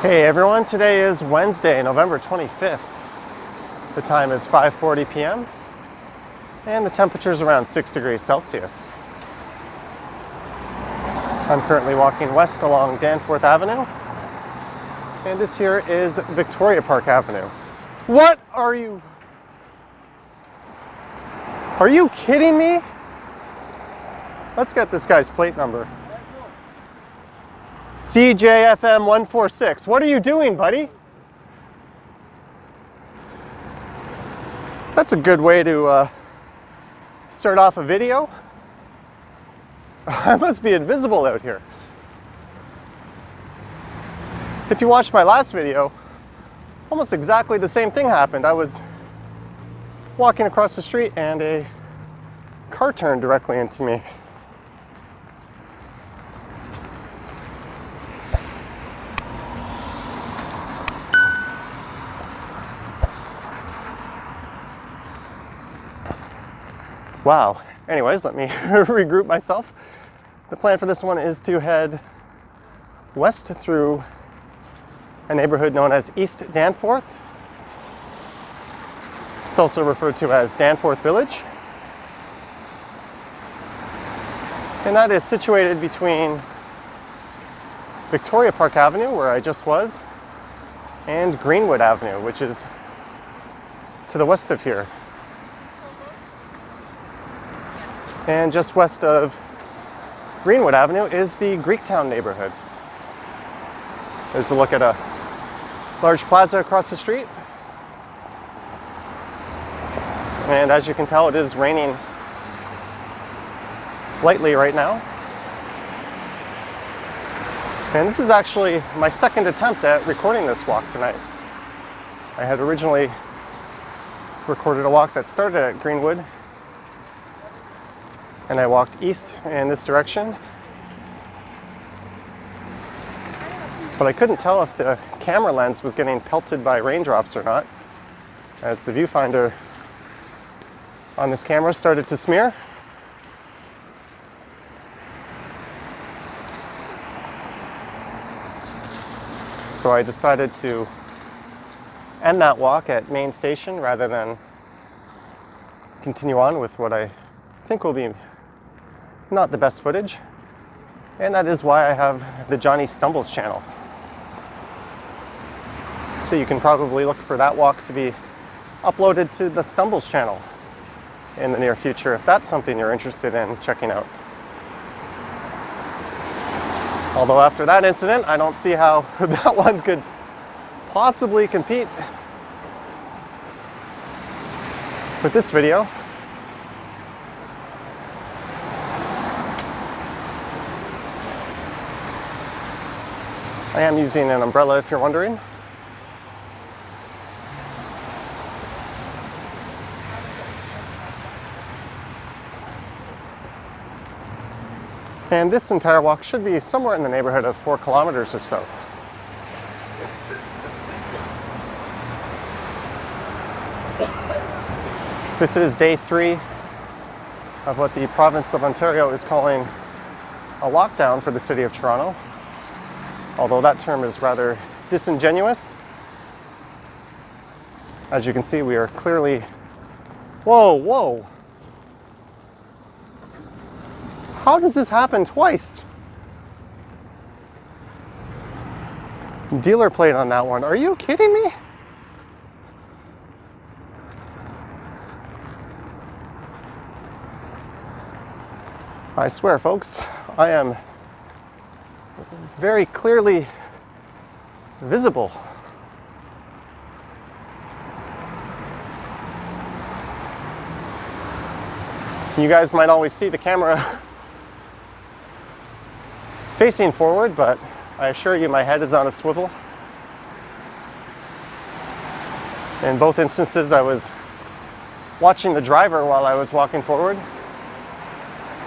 Hey everyone, today is Wednesday, November 25th. The time is 5:40 p.m. and the temperature is around 6 degrees Celsius. I'm currently walking west along Danforth Avenue, and this here is Victoria Park Avenue. What are you? Are you kidding me? Let's get this guy's plate number. CJFM 146. What are you doing, buddy? That's a good way to start off a video. I must be invisible out here. If you watched my last video, almost exactly the same thing happened. I was walking across the street and a car turned directly into me. Wow. Anyways, let me regroup myself. The plan for this one is to head west through a neighborhood known as East Danforth. It's also referred to as Danforth Village. And that is situated between Victoria Park Avenue, where I just was, and Greenwood Avenue, which is to the west of here. And just west of Greenwood Avenue is the Greektown neighborhood. There's a look at a large plaza across the street. And as you can tell, it is raining lightly right now. And this is actually my second attempt at recording this walk tonight. I had originally recorded a walk that started at Greenwood, and I walked east in this direction. But I couldn't tell if the camera lens was getting pelted by raindrops or not, as the viewfinder on this camera started to smear. So I decided to end that walk at Main Station rather than continue on with what I think will be not the best footage. And that is why I have the Johnny Stumbles channel. So you can probably look for that walk to be uploaded to the Stumbles channel in the near future, if that's something you're interested in checking out. Although after that incident, I don't see how that one could possibly compete with this video. I am using an umbrella, if you're wondering. And this entire walk should be somewhere in the neighborhood of 4 kilometers or so. This is day 3 of what the province of Ontario is calling a lockdown for the city of Toronto. Although that term is rather disingenuous. As you can see, we are clearly... Whoa! How does this happen twice? Dealer plate on that one. Are you kidding me? I swear, folks, I am very clearly visible. You guys might always see the camera facing forward, but I assure you my head is on a swivel. In both instances, I was watching the driver while I was walking forward,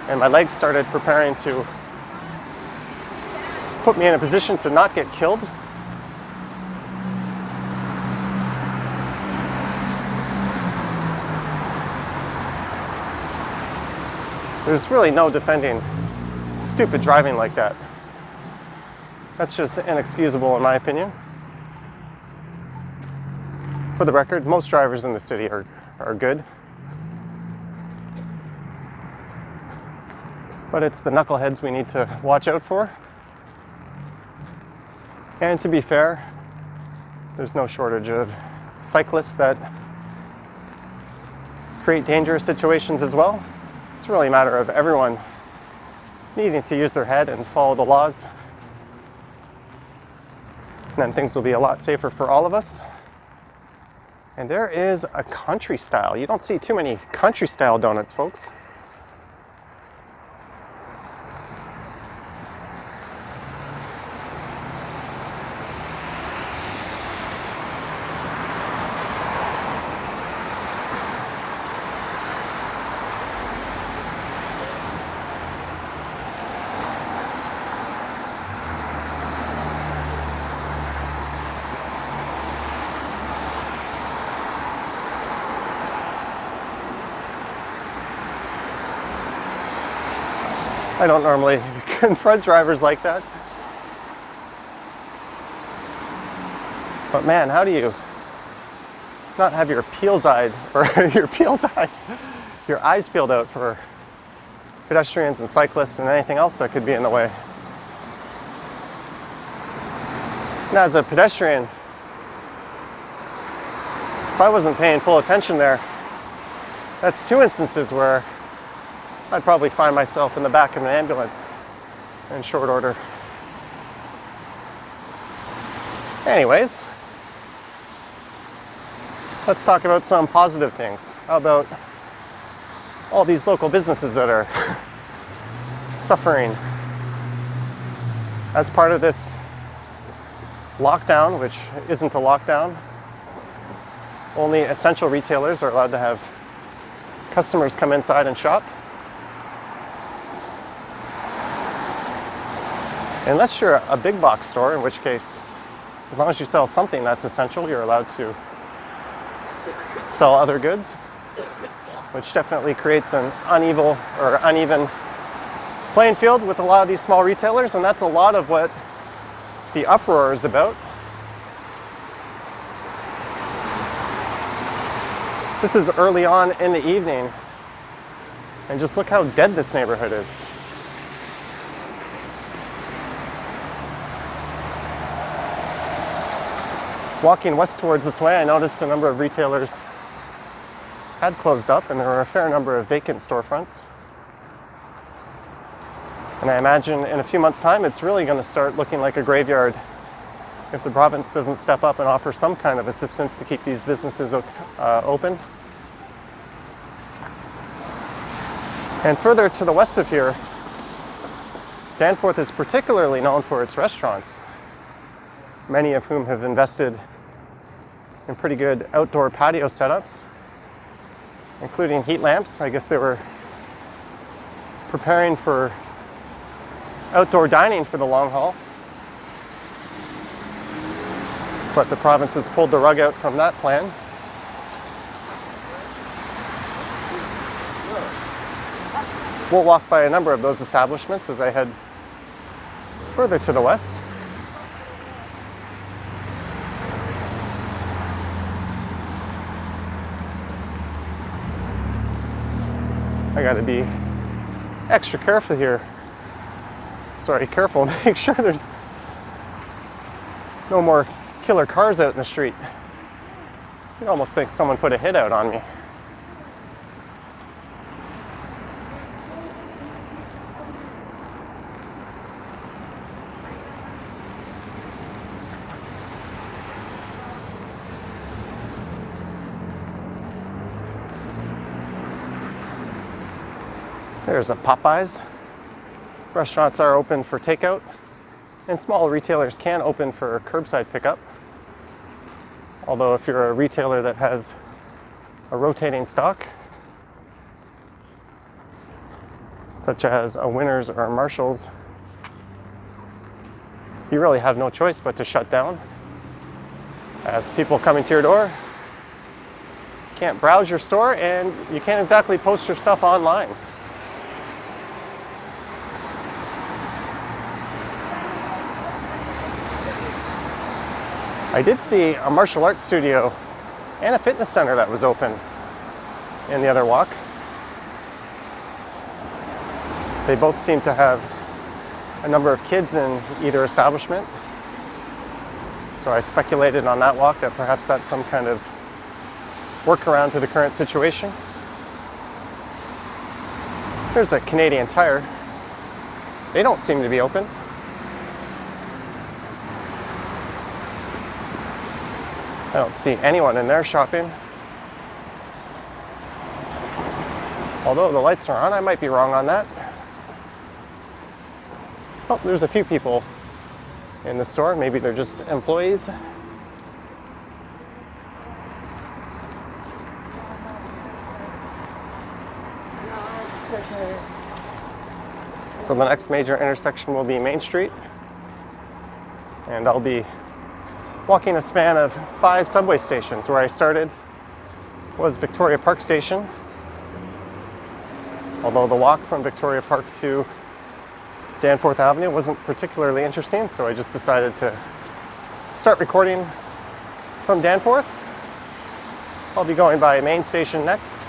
and my legs started preparing to put me in a position to not get killed. There's really no defending stupid driving like that. That's just inexcusable in my opinion. For the record, most drivers in the city are good. But it's the knuckleheads we need to watch out for. And to be fair, there's no shortage of cyclists that create dangerous situations as well. It's really a matter of everyone needing to use their head and follow the laws. And then things will be a lot safer for all of us. And there is a country style. You don't see too many country style donuts, folks. I don't normally confront drivers like that. But man, how do you not have your your eyes peeled out for pedestrians and cyclists and anything else that could be in the way? Now, as a pedestrian, if I wasn't paying full attention there, that's two instances where I'd probably find myself in the back of an ambulance in short order. Anyways, let's talk about some positive things. How about all these local businesses that are suffering as part of this lockdown, which isn't a lockdown. Only essential retailers are allowed to have customers come inside and shop. Unless you're a big box store, in which case, as long as you sell something that's essential, you're allowed to sell other goods, which definitely creates an uneven playing field with a lot of these small retailers, and that's a lot of what the uproar is about. This is early on in the evening, and just look how dead this neighborhood is. Walking west towards this way, I noticed a number of retailers had closed up, and there were a fair number of vacant storefronts. And I imagine in a few months' time, it's really going to start looking like a graveyard if the province doesn't step up and offer some kind of assistance to keep these businesses open. And further to the west of here, Danforth is particularly known for its restaurants, many of whom have invested in pretty good outdoor patio setups, including heat lamps. I guess they were preparing for outdoor dining for the long haul. But the province has pulled the rug out from that plan. We'll walk by a number of those establishments as I head further to the west. I gotta be extra careful here. Careful, make sure there's no more killer cars out in the street. You'd almost think someone put a hit out on me. There's a Popeyes. Restaurants are open for takeout, and small retailers can open for curbside pickup. Although if you're a retailer that has a rotating stock, such as a Winners or a Marshalls, you really have no choice but to shut down, as people coming to your door can't browse your store and you can't exactly post your stuff online. I did see a martial arts studio and a fitness center that was open in the other walk. They both seem to have a number of kids in either establishment. So I speculated on that walk that perhaps that's some kind of workaround to the current situation. There's a Canadian Tire. They don't seem to be open. I don't see anyone in there shopping. Although the lights are on, I might be wrong on that. Oh, there's a few people in the store. Maybe they're just employees. So the next major intersection will be Main Street. And I'll be walking a span of 5 subway stations. Where I started was Victoria Park Station. Although the walk from Victoria Park to Danforth Avenue wasn't particularly interesting, so I just decided to start recording from Danforth. I'll be going by Main Station next.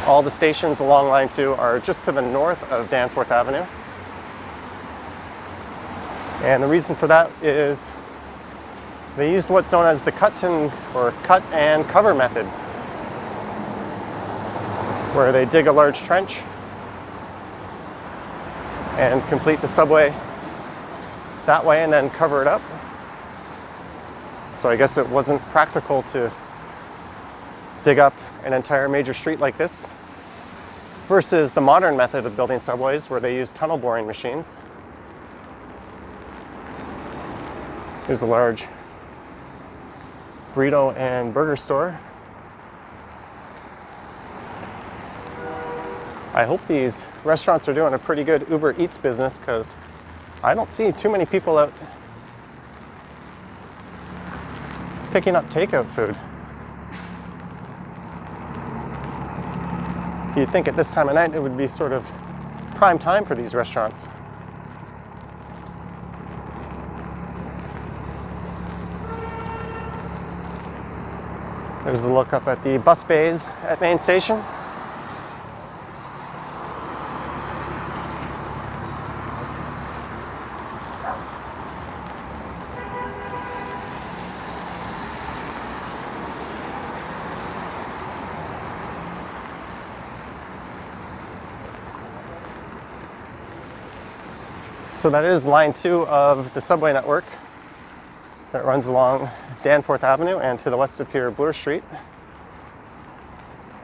All the stations along Line 2 are just to the north of Danforth Avenue. And the reason for that is they used what's known as the cut and cover method, where they dig a large trench and complete the subway that way and then cover it up. So I guess it wasn't practical to dig up an entire major street like this versus the modern method of building subways where they use tunnel boring machines. Here's a large burrito and burger store. I hope these restaurants are doing a pretty good Uber Eats business, because I don't see too many people out picking up takeout food. You'd think at this time of night it would be sort of prime time for these restaurants. There's a look up at the bus bays at Main Station. So that is line 2 of the subway network that runs along Danforth Avenue and to the west of here, Bloor Street.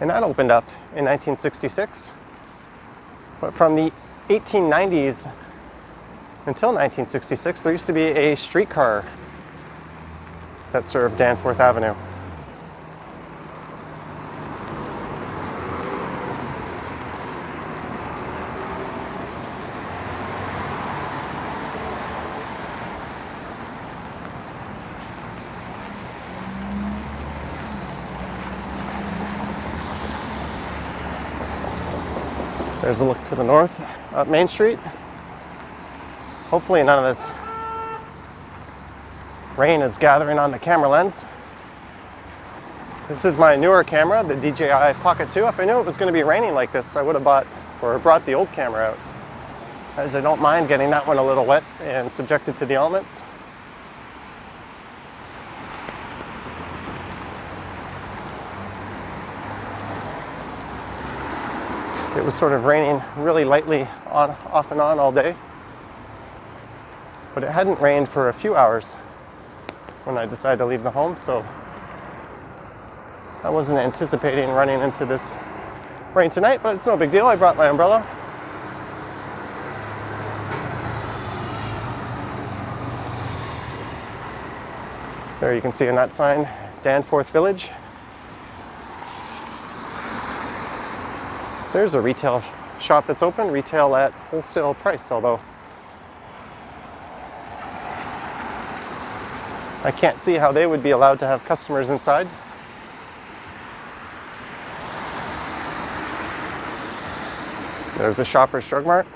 And that opened up in 1966. But from the 1890s until 1966, there used to be a streetcar that served Danforth Avenue. There's a look to the north up Main Street. Hopefully none of this rain is gathering on the camera lens. This is my newer camera, the DJI Pocket 2. If I knew it was going to be raining like this, I would have brought the old camera out, as I don't mind getting that one a little wet and subjected to the elements. It was sort of raining really lightly off and on all day, but it hadn't rained for a few hours when I decided to leave the home, so I wasn't anticipating running into this rain tonight, but it's no big deal. I brought my umbrella. There you can see in that sign, Danforth Village. There's a retail shop that's open, retail at wholesale price, although I can't see how they would be allowed to have customers inside. There's a Shoppers Drug Mart.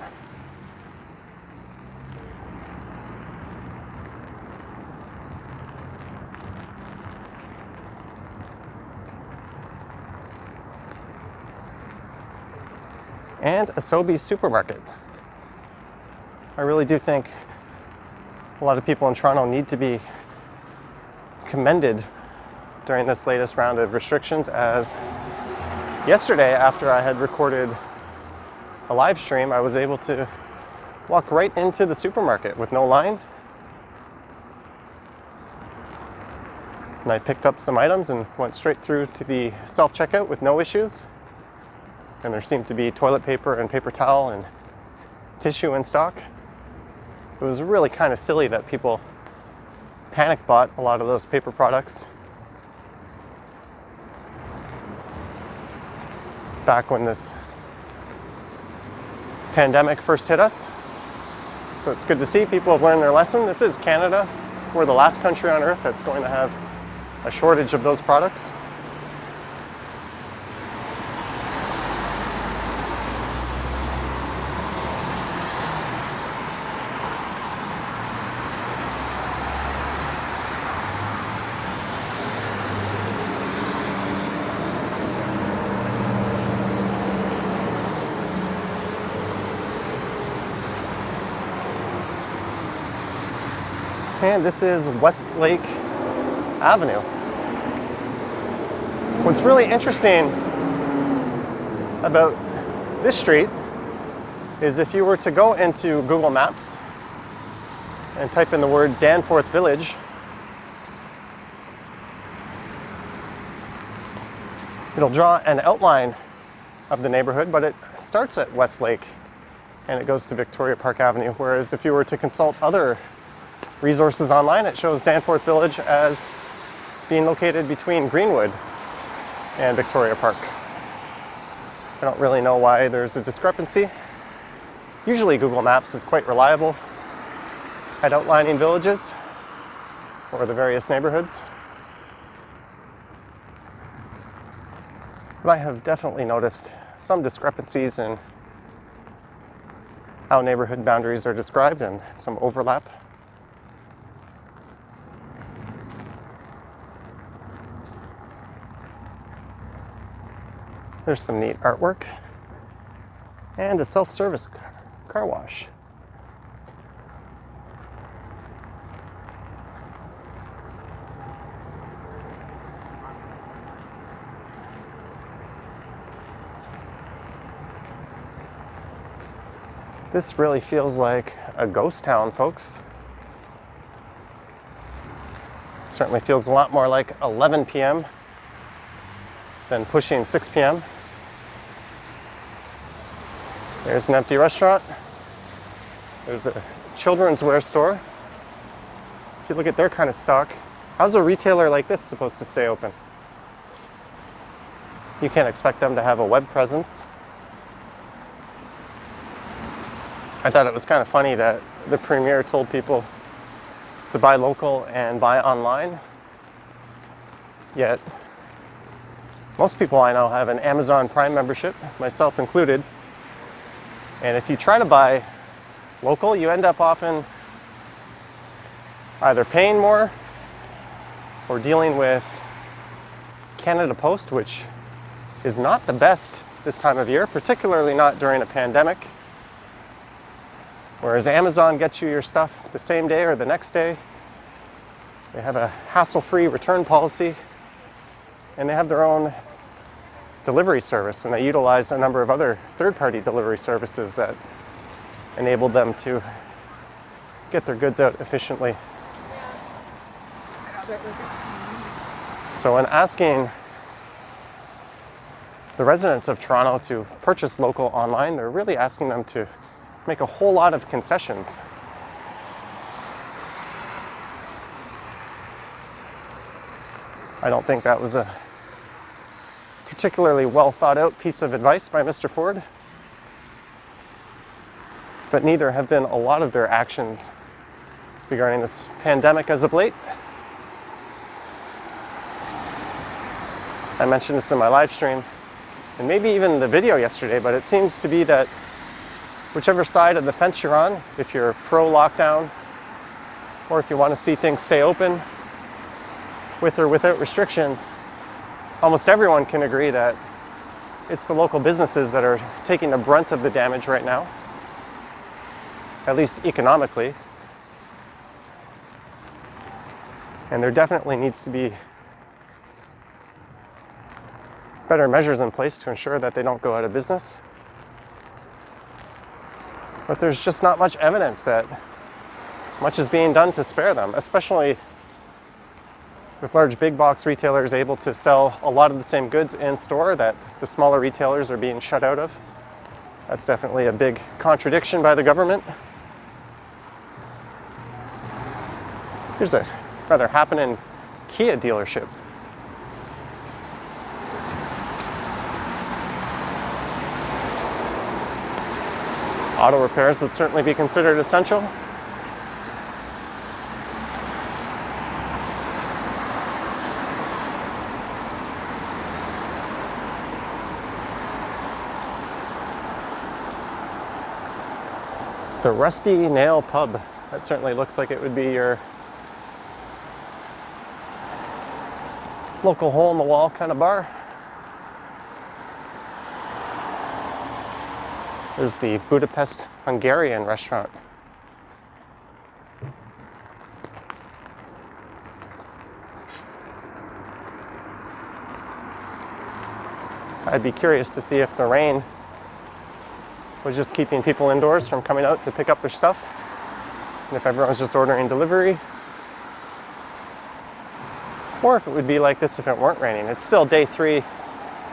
and a Sobeys supermarket. I really do think a lot of people in Toronto need to be commended during this latest round of restrictions, as yesterday, after I had recorded a live stream, I was able to walk right into the supermarket with no line. And I picked up some items and went straight through to the self-checkout with no issues. And there seemed to be toilet paper and paper towel and tissue in stock. It was really kind of silly that people panic bought a lot of those paper products back when this pandemic first hit us. So it's good to see people have learned their lesson. This is Canada. We're the last country on earth that's going to have a shortage of those products. And this is Westlake Avenue. What's really interesting about this street is if you were to go into Google Maps and type in the word Danforth Village, it'll draw an outline of the neighborhood, but it starts at Westlake and it goes to Victoria Park Avenue, whereas if you were to consult other resources online, it shows Danforth Village as being located between Greenwood and Victoria Park. I don't really know why there's a discrepancy. Usually Google Maps is quite reliable at outlining villages or the various neighborhoods. But I have definitely noticed some discrepancies in how neighborhood boundaries are described and some overlap. There's some neat artwork and a self-service car wash. This really feels like a ghost town, folks. Certainly feels a lot more like 11 p.m. than pushing 6 p.m. There's an empty restaurant. There's a children's wear store. If you look at their kind of stock, how's a retailer like this supposed to stay open? You can't expect them to have a web presence. I thought it was kind of funny that the premier told people to buy local and buy online, yet most people I know have an Amazon Prime membership, myself included. And if you try to buy local, you end up often either paying more or dealing with Canada Post, which is not the best this time of year, particularly not during a pandemic. Whereas Amazon gets you your stuff the same day or the next day. They have a hassle-free return policy, and they have their own delivery service, and they utilize a number of other third-party delivery services that enable them to get their goods out efficiently. So in asking the residents of Toronto to purchase local online, they're really asking them to make a whole lot of concessions. I don't think that was a particularly well thought out piece of advice by Mr. Ford, but neither have been a lot of their actions regarding this pandemic as of late. I mentioned this in my live stream and maybe even the video yesterday, but it seems to be that whichever side of the fence you're on, if you're pro-lockdown or if you want to see things stay open with or without restrictions, almost everyone can agree that it's the local businesses that are taking the brunt of the damage right now, at least economically. And there definitely needs to be better measures in place to ensure that they don't go out of business. But there's just not much evidence that much is being done to spare them, especially with large big box retailers able to sell a lot of the same goods in store that the smaller retailers are being shut out of. That's definitely a big contradiction by the government. Here's a rather happening Kia dealership. Auto repairs would certainly be considered essential. The Rusty Nail Pub. That certainly looks like it would be your local hole-in-the-wall kind of bar. There's the Budapest Hungarian restaurant. I'd be curious to see if the rain was just keeping people indoors from coming out to pick up their stuff, and if everyone's just ordering delivery, or if it would be like this if it weren't raining. It's still day 3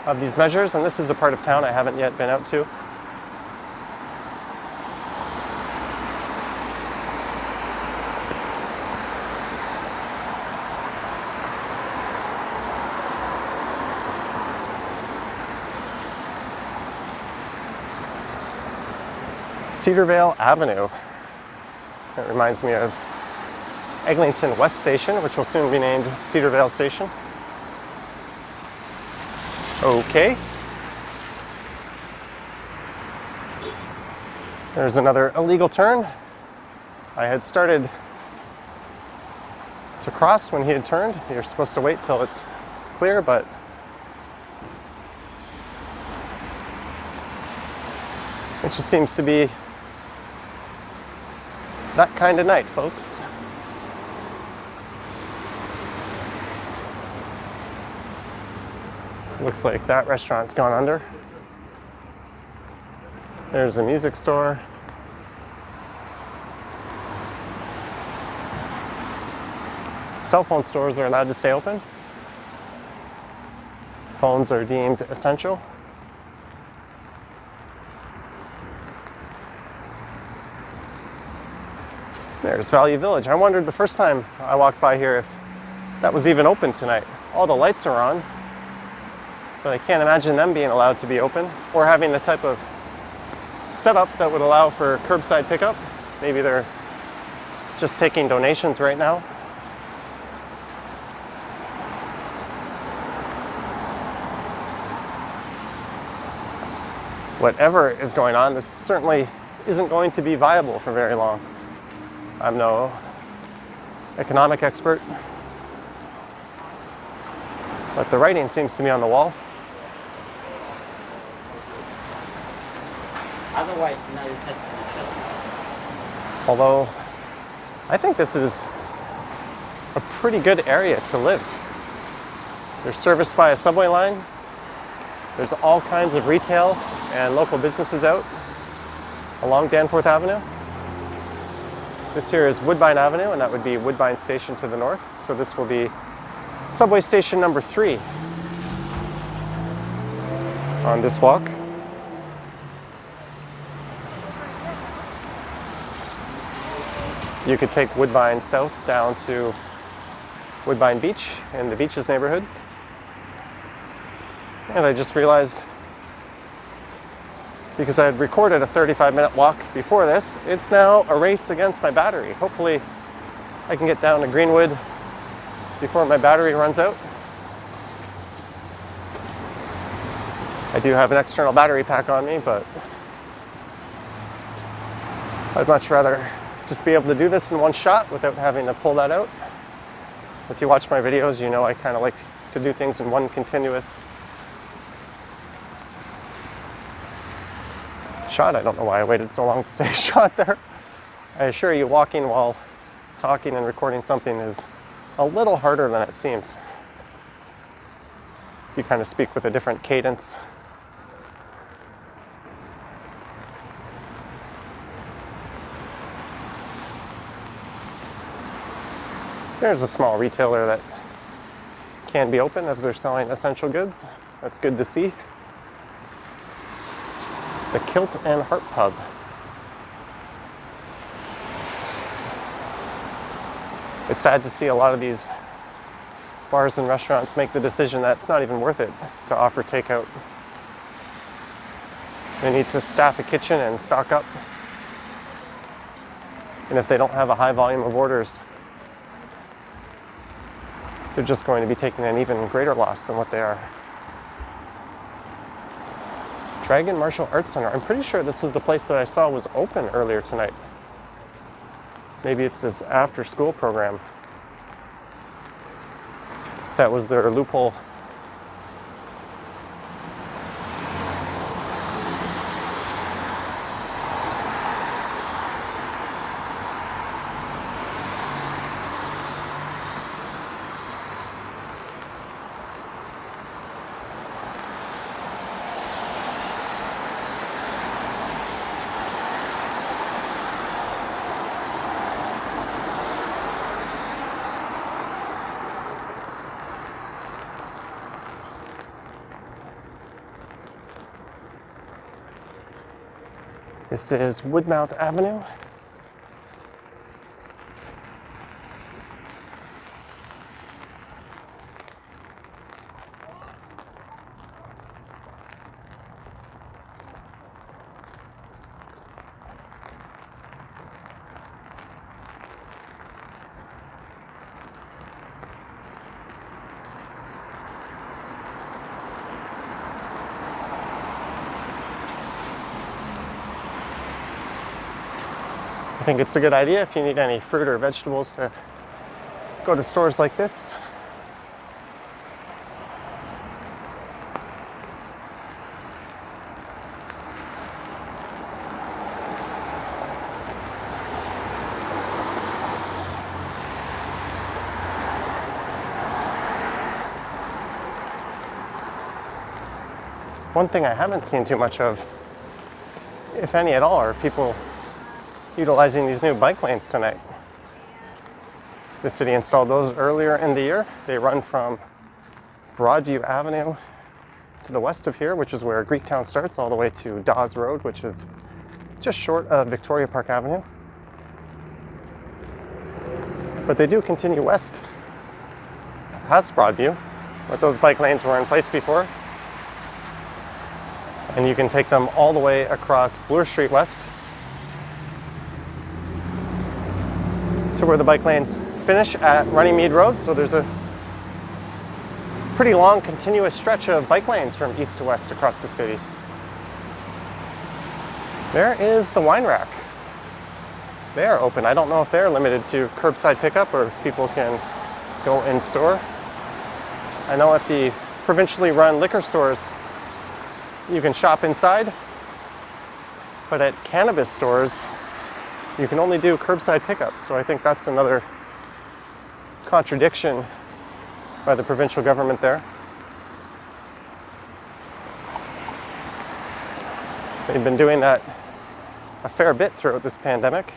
of these measures, and this is a part of town I haven't yet been out to. Cedarvale Avenue. That reminds me of Eglinton West Station, which will soon be named Cedarvale Station. Okay. There's another illegal turn. I had started to cross when he had turned. You're supposed to wait till it's clear, but it just seems to be that kind of night, folks. Looks like that restaurant's gone under. There's a music store. Cell phone stores are allowed to stay open. Phones are deemed essential. There's Value Village. I wondered the first time I walked by here if that was even open tonight. All the lights are on, but I can't imagine them being allowed to be open or having the type of setup that would allow for curbside pickup. Maybe they're just taking donations right now. Whatever is going on, this certainly isn't going to be viable for very long. I'm no economic expert, but the writing seems to be on the wall. Otherwise, no customer. Although, I think this is a pretty good area to live. They're serviced by a subway line. There's all kinds of retail and local businesses out along Danforth Avenue. This here is Woodbine Avenue, and that would be Woodbine Station to the north. So this will be subway station number 3 on this walk. You could take Woodbine south down to Woodbine Beach in the Beaches neighborhood. And I just realized, because I had recorded a 35-minute walk before this, it's now a race against my battery. Hopefully I can get down to Greenwood before my battery runs out. I do have an external battery pack on me, but I'd much rather just be able to do this in one shot without having to pull that out. If you watch my videos, you know I kind of like to do things in one continuous shot. I don't know why I waited so long to say shot there. I assure you, walking while talking and recording something is a little harder than it seems. You kind of speak with a different cadence. There's a small retailer that can be open as they're selling essential goods. That's good to see. The Kilt and Heart Pub. It's sad to see a lot of these bars and restaurants make the decision that it's not even worth it to offer takeout. They need to staff a kitchen and stock up. And if they don't have a high volume of orders, they're just going to be taking an even greater loss than what they are. Dragon Martial Arts Center. I'm pretty sure this was the place that I saw was open earlier tonight. Maybe it's this after-school program. That was their loophole. This is Woodmount Avenue. I think it's a good idea if you need any fruit or vegetables to go to stores like this. One thing I haven't seen too much of, if any at all, are people utilizing these new bike lanes tonight. The city installed those earlier in the year. They run from Broadview Avenue to the west of here, which is where Greektown starts, all the way to Dawes Road, which is just short of Victoria Park Avenue. But they do continue west past Broadview, but those bike lanes were in place before. And you can take them all the way across Bloor Street West to where the bike lanes finish at Runnymede Road. So there's a pretty long continuous stretch of bike lanes from east to west across the city. There is the wine rack. They are open. I don't know if they're limited to curbside pickup or if people can go in store. I know at the provincially run liquor stores, you can shop inside, but at cannabis stores, you can only do curbside pickup. So I think that's another contradiction by the provincial government there. They've been doing that a fair bit throughout this pandemic.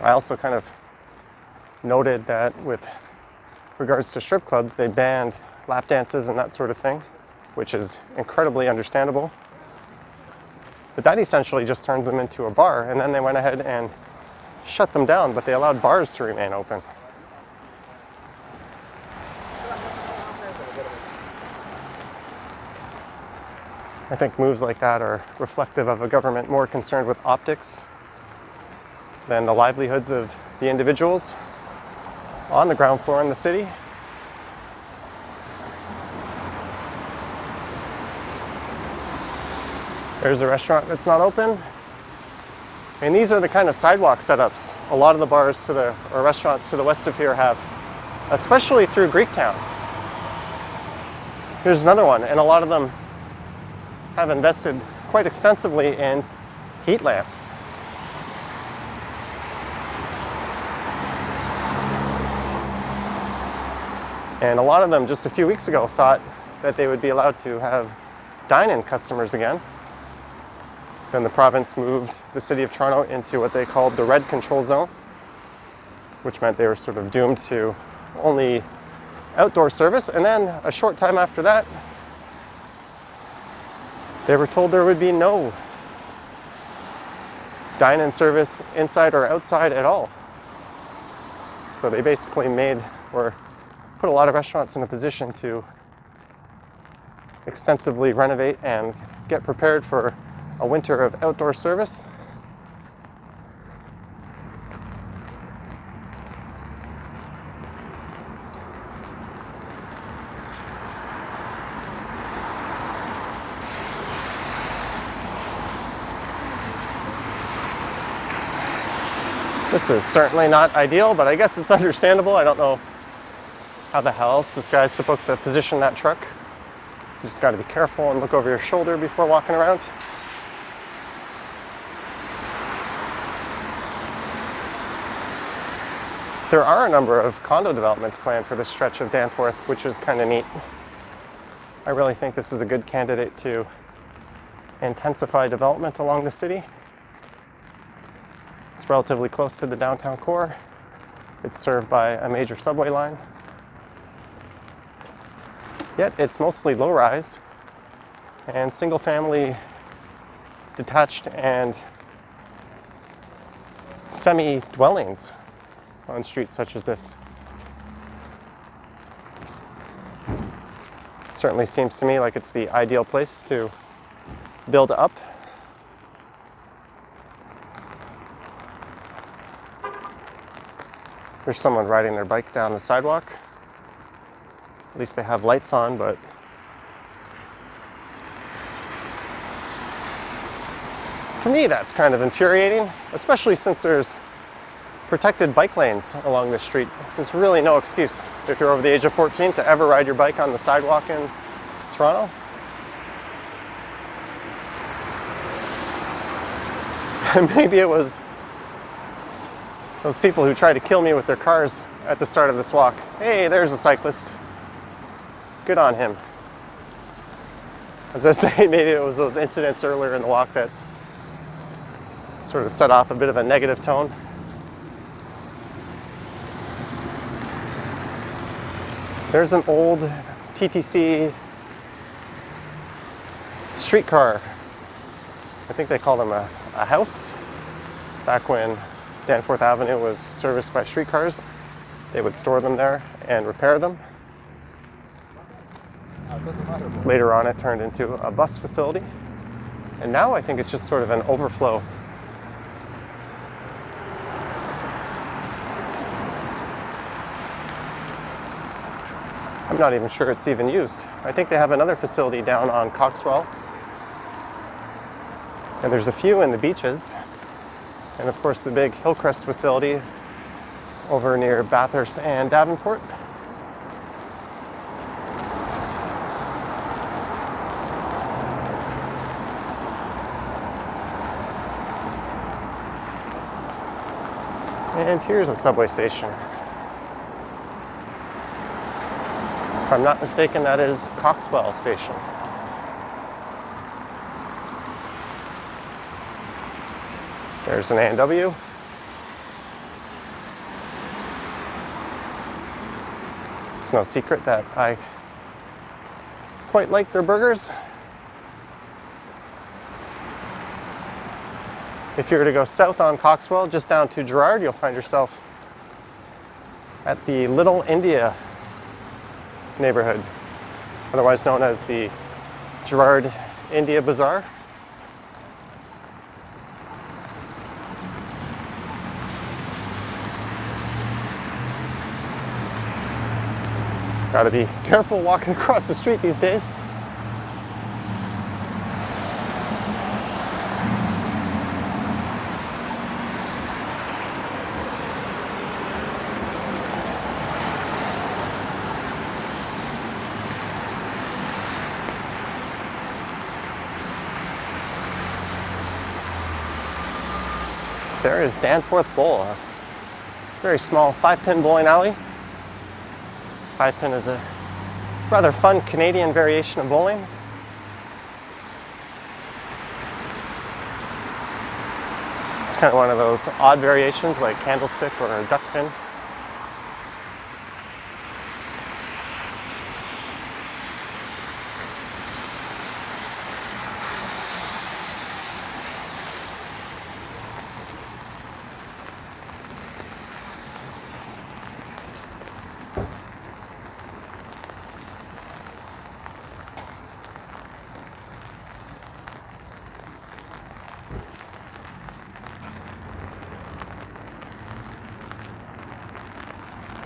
I also kind of noted that with regards to strip clubs, they banned lap dances and that sort of thing, which is incredibly understandable. But that essentially just turns them into a bar, and then they went ahead and shut them down, but they allowed bars to remain open. I think moves like that are reflective of a government more concerned with optics than the livelihoods of the individuals on the ground floor in the city. There's a restaurant that's not open. And these are the kind of sidewalk setups a lot of the bars or restaurants to the west of here have, especially through Greektown. Here's another one, and a lot of them have invested quite extensively in heat lamps. And a lot of them just a few weeks ago thought that they would be allowed to have dine-in customers again. Then the province moved the city of Toronto into what they called the red control zone, which meant they were sort of doomed to only outdoor service. And then a short time after that, they were told there would be no dine-in service inside or outside at all. So they basically put a lot of restaurants in a position to extensively renovate and get prepared for a winter of outdoor service. This is certainly not ideal, but I guess it's understandable. I don't know how the hell else this guy's supposed to position that truck. You just got to be careful and look over your shoulder before walking around. There are a number of condo developments planned for this stretch of Danforth, which is kind of neat. I really think this is a good candidate to intensify development along the city. It's relatively close to the downtown core. It's served by a major subway line. Yet it's mostly low-rise and single-family detached and semi-dwellings on streets such as this. It certainly seems to me like it's the ideal place to build up. There's someone riding their bike down the sidewalk. At least they have lights on, but for me that's kind of infuriating, especially since there's protected bike lanes along this street. There's really no excuse if you're over the age of 14 to ever ride your bike on the sidewalk in Toronto. Maybe it was those people who tried to kill me with their cars at the start of this walk. Hey, there's a cyclist. Good on him. As I say, maybe it was those incidents earlier in the walk that sort of set off a bit of a negative tone. There's an old TTC streetcar. I think they call them a house. Back when Danforth Avenue was serviced by streetcars, they would store them there and repair them. Later on, it turned into a bus facility. And now I think it's just sort of an overflow. I'm not even sure it's even used. I think they have another facility down on Coxwell. And there's a few in the beaches. And of course the big Hillcrest facility over near Bathurst and Davenport. And here's a subway station. If I'm not mistaken, that is Coxwell Station. There's an A&W. It's no secret that I quite like their burgers. If you were to go south on Coxwell, just down to Gerrard, you'll find yourself at the Little India neighborhood, otherwise known as the Gerrard India Bazaar. Gotta be careful walking across the street these days. There is Danforth Bowl, a very small 5-pin bowling alley. 5-pin is a rather fun Canadian variation of bowling. It's kind of one of those odd variations like candlestick or a duck pin.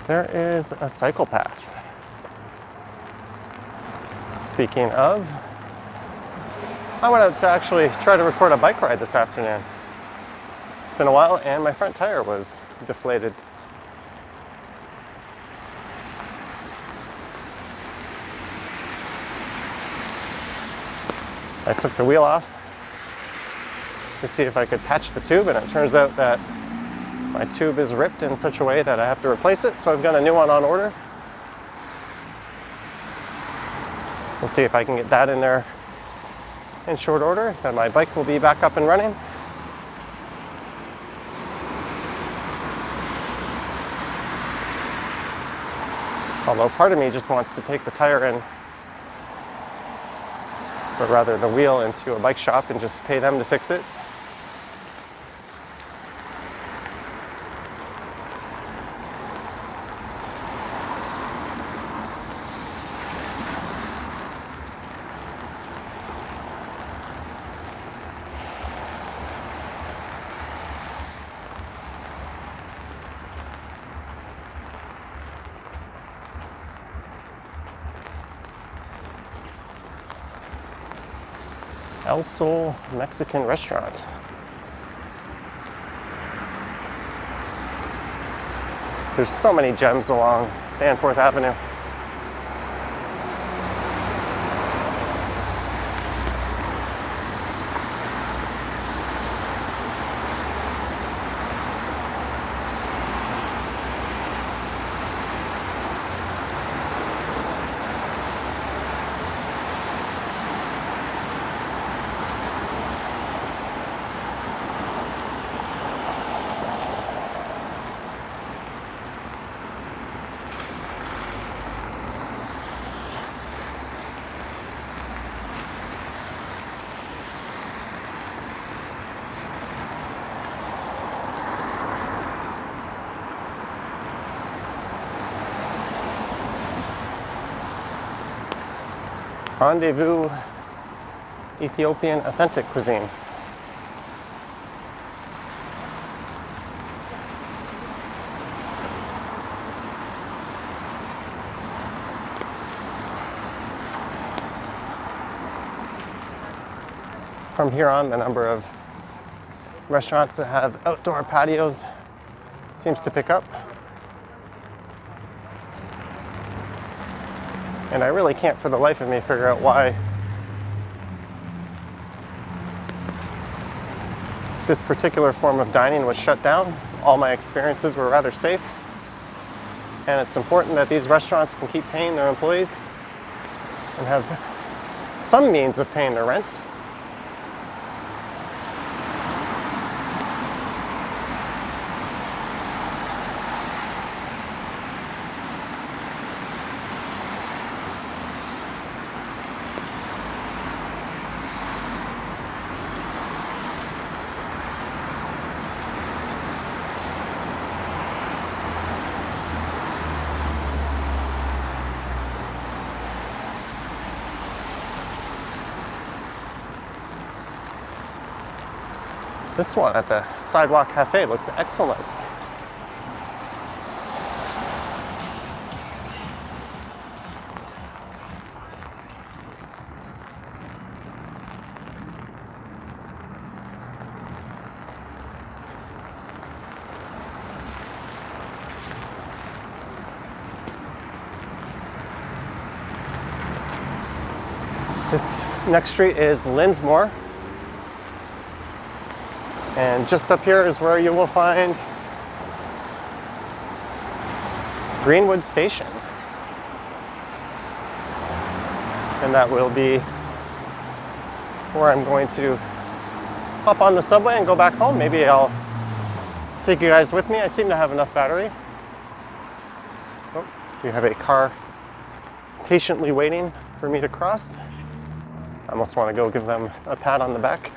There is a cycle path. Speaking of, I went out to actually try to record a bike ride this afternoon. It's been a while and my front tire was deflated. I took the wheel off to see if I could patch the tube, and it turns out that my tube is ripped in such a way that I have to replace it, so I've got a new one on order. We'll see if I can get that in there in short order, then my bike will be back up and running. Although part of me just wants to take the tire in, or rather the wheel, into a bike shop and just pay them to fix it. El Sol Mexican restaurant. There's so many gems along Danforth Avenue. Rendezvous Ethiopian authentic cuisine. From here on, the number of restaurants that have outdoor patios seems to pick up. And I really can't for the life of me figure out why this particular form of dining was shut down. All my experiences were rather safe. And it's important that these restaurants can keep paying their employees and have some means of paying their rent. This one at the Sidewalk Cafe looks excellent. This next street is Linsmore. And just up here is where you will find Greenwood Station. And that will be where I'm going to hop on the subway and go back home. Maybe I'll take you guys with me. I seem to have enough battery. Oh, we have a car patiently waiting for me to cross. I almost want to go give them a pat on the back.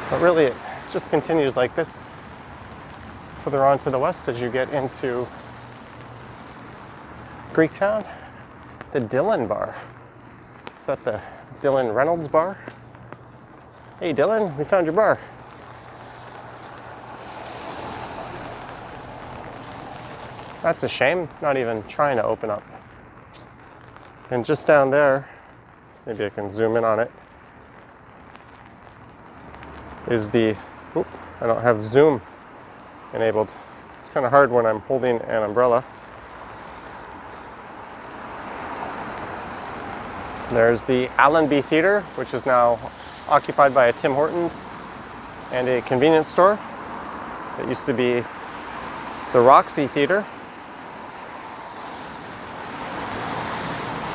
But really, it just continues like this further on to the west as you get into Greektown. The Dylan Bar. Is that the Dylan Reynolds Bar? Hey Dylan, we found your bar. That's a shame, not even trying to open up. And just down there, maybe I can zoom in on it, is the, oop, I don't have zoom enabled. It's kind of hard when I'm holding an umbrella. There's the Allenby Theater, which is now occupied by a Tim Hortons and a convenience store. It used to be the Roxy Theater.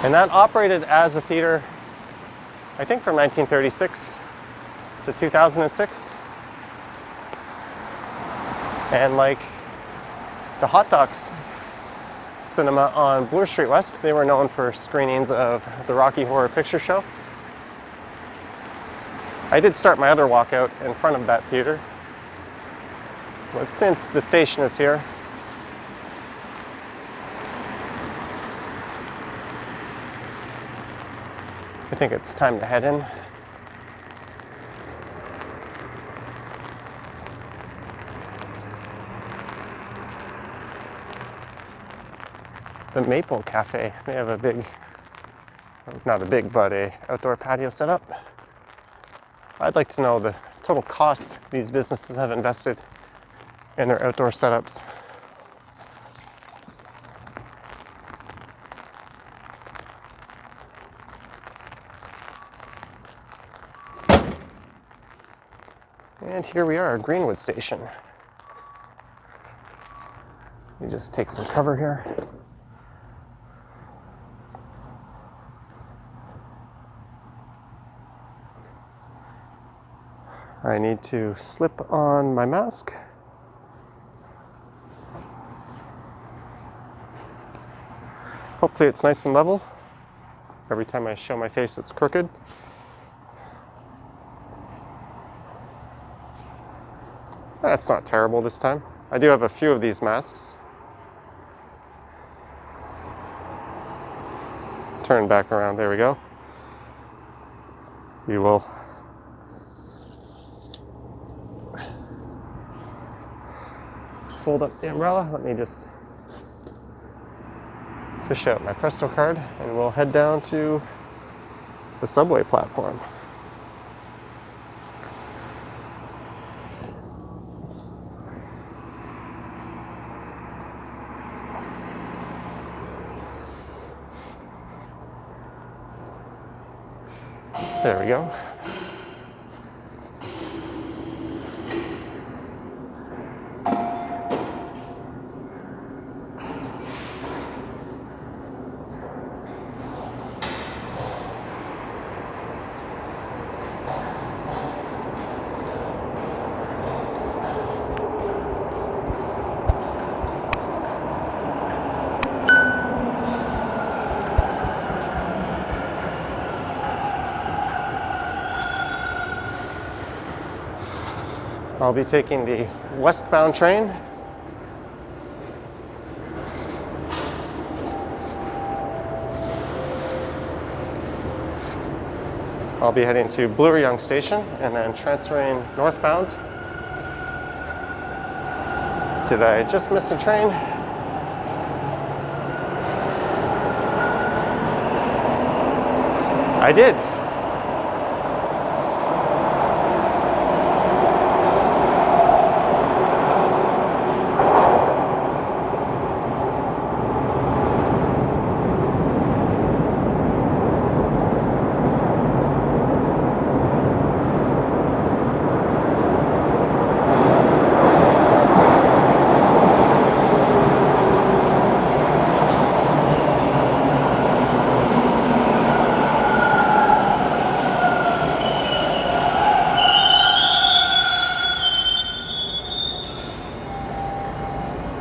And that operated as a theater, I think from 1936 to 2006. And like the Hot Docs Cinema on Bloor Street West, they were known for screenings of the Rocky Horror Picture Show. I did start my other walkout in front of that theater, but since the station is here, I think it's time to head in. The Maple Cafe, they have a big, not a big, but a outdoor patio set up. I'd like to know the total cost these businesses have invested in their outdoor setups. And here we are, Greenwood Station. Let me just take some cover here. I need to slip on my mask. Hopefully it's nice and level. Every time I show my face, it's crooked. That's not terrible this time. I do have a few of these masks. Turn back around, there we go. We will fold up the umbrella. Let me just fish out my Presto card and we'll head down to the subway platform. There we go. I'll be taking the westbound train. I'll be heading to Bloor Yonge Station and then transferring northbound. Did I just miss a train? I did.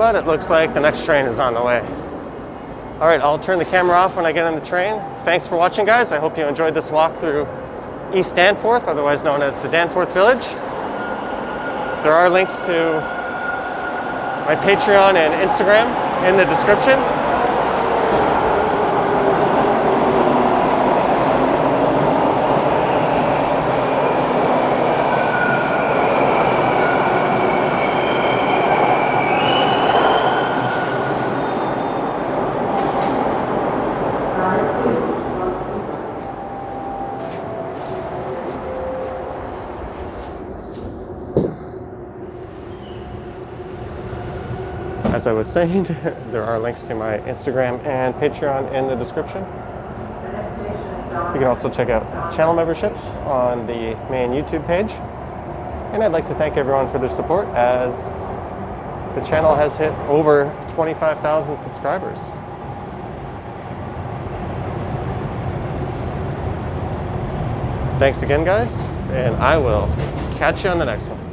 but it looks like the next train is on the way. All right, I'll turn the camera off when I get on the train. Thanks for watching, guys. I hope you enjoyed this walk through East Danforth, otherwise known as the Danforth Village. There are links to my Patreon and Instagram in the description. As I was saying, there are links to my Instagram and Patreon in the description. You can also check out channel memberships on the main YouTube page. And I'd like to thank everyone for their support as the channel has hit over 25,000 subscribers. Thanks again, guys, and I will catch you on the next one.